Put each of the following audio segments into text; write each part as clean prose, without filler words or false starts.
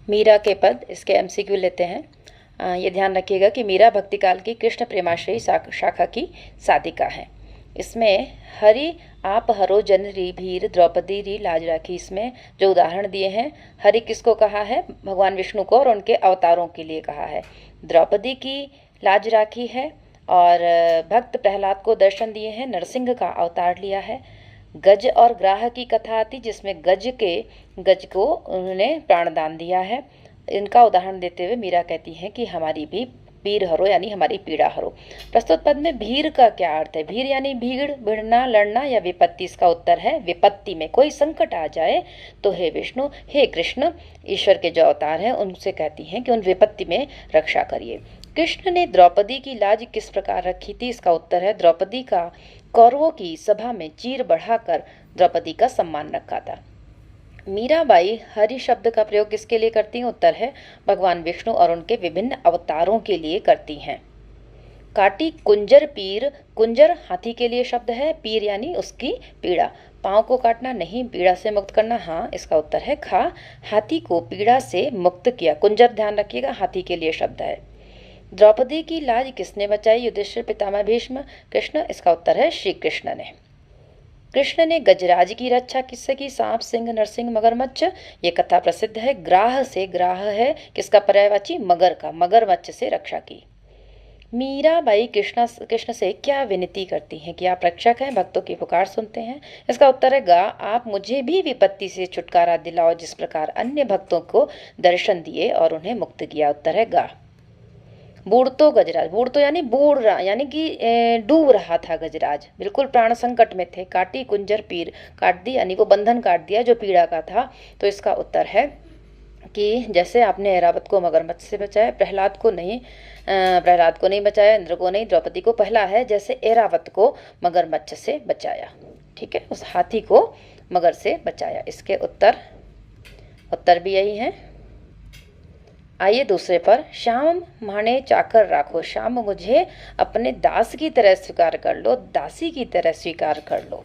मीरा के पद, इसके एमसीक्यू लेते हैं। ये ध्यान रखिएगा कि मीरा भक्तिकाल की कृष्ण प्रेमाश्रयी शाखा की साधिका है। इसमें हरि आप हरो जन री भीर द्रौपदी री लाज राखी, इसमें जो उदाहरण दिए हैं, हरि किसको कहा है? भगवान विष्णु को, और उनके अवतारों के लिए कहा है। द्रौपदी की लाज राखी है, और भक्त प्रहलाद को दर्शन दिए हैं, नरसिंह का अवतार लिया है। गज और ग्राह की कथा आती, जिसमें गज को उन्होंने प्राणदान दिया है। इनका उदाहरण देते हुए मीरा कहती हैं कि हमारी भी पीर हरो, यानी हमारी पीड़ा हरो। प्रस्तुत पद में भीर का क्या अर्थ है? भीर यानी भीड़, भिड़ना, लड़ना या विपत्ति। इसका उत्तर है विपत्ति में कोई संकट आ जाए तो हे विष्णु, हे कृष्ण, ईश्वर के जो अवतार हैं उनसे कहती हैं कि उन विपत्ति में रक्षा करिए। कृष्ण ने द्रौपदी की लाज किस प्रकार रखी थी? इसका उत्तर है द्रौपदी का कौरवों की सभा में चीर बढ़ाकर द्रौपदी का सम्मान रखा था। मीराबाई हरि शब्द का प्रयोग किसके लिए करती हैं? उत्तर है भगवान विष्णु और उनके विभिन्न अवतारों के लिए करती हैं। काटी कुंजर पीर, कुंजर हाथी के लिए शब्द है, पीर यानी उसकी पीड़ा। पाँव को काटना नहीं, पीड़ा से मुक्त करना, हाँ, इसका उत्तर है खा। हाथी को पीड़ा से मुक्त किया। कुंजर ध्यान रखिएगा हाथी के लिए शब्द है। द्रौपदी की लाज किसने बचाई? युधिष्ठिर, पितामह भीष्म, कृष्ण, इसका उत्तर है श्री कृष्ण ने। कृष्ण ने गजराज की रक्षा किससे की? सांप, सिंह, नरसिंह, मगरमच्छ। ये कथा प्रसिद्ध है। ग्राह से, ग्राह है किसका पर्यायवाची? मगर का, मगरमच्छ से रक्षा की। मीराबाई कृष्ण से क्या विनती करती हैं कि आप रक्षक हैं, भक्तों की पुकार सुनते हैं? इसका उत्तर है गा। आप मुझे भी विपत्ति से छुटकारा दिलाओ जिस प्रकार अन्य भक्तों को दर्शन दिए और उन्हें मुक्त किया। उत्तर है गा। बूढ़तो गजराज, बूढ़ तो यानी बूढ़ रहा, यानी कि डूब रहा था गजराज, बिल्कुल प्राण संकट में थे। काटी कुंजर पीर, काट दी यानी वो बंधन काट दिया जो पीड़ा का था। तो इसका उत्तर है कि जैसे आपने ऐरावत को मगरमच्छ से बचाया, प्रहलाद को नहीं बचाया, इंद्र को नहीं, द्रौपदी को। पहला है जैसे ऐरावत को मगरमच्छ से बचाया, ठीक है, उस हाथी को मगर से बचाया। इसके उत्तर भी यही है। आइए दूसरे पर। श्याम माने चाकर राखो, श्याम मुझे अपने दास की तरह स्वीकार कर लो, दासी की तरह स्वीकार कर लो।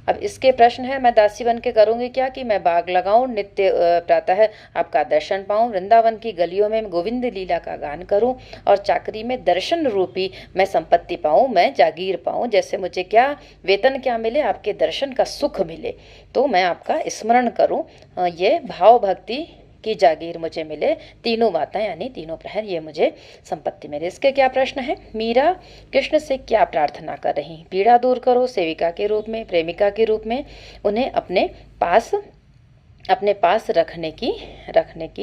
अब इसके प्रश्न है, मैं दासी बन के करूँगी क्या? कि मैं बाग लगाऊं, नित्य प्रातः आपका दर्शन पाऊं, वृंदावन की गलियों में गोविंद लीला का गान करूं, और चाकरी में दर्शन रूपी मैं संपत्ति पाऊं, मैं जागीर पाऊं। जैसे मुझे क्या वेतन क्या मिले? आपके दर्शन का सुख मिले, तो मैं आपका स्मरण करूं, ये भाव भक्ति की जागीर मुझे मिले, तीनों बातें यानी तीनों प्रहर ये मुझे संपत्ति मिले। इसके क्या प्रश्न है? मीरा कृष्ण से क्या प्रार्थना कर रही? पीड़ा दूर करो, सेविका के रूप में, प्रेमिका के रूप में उन्हें अपने पास रखने की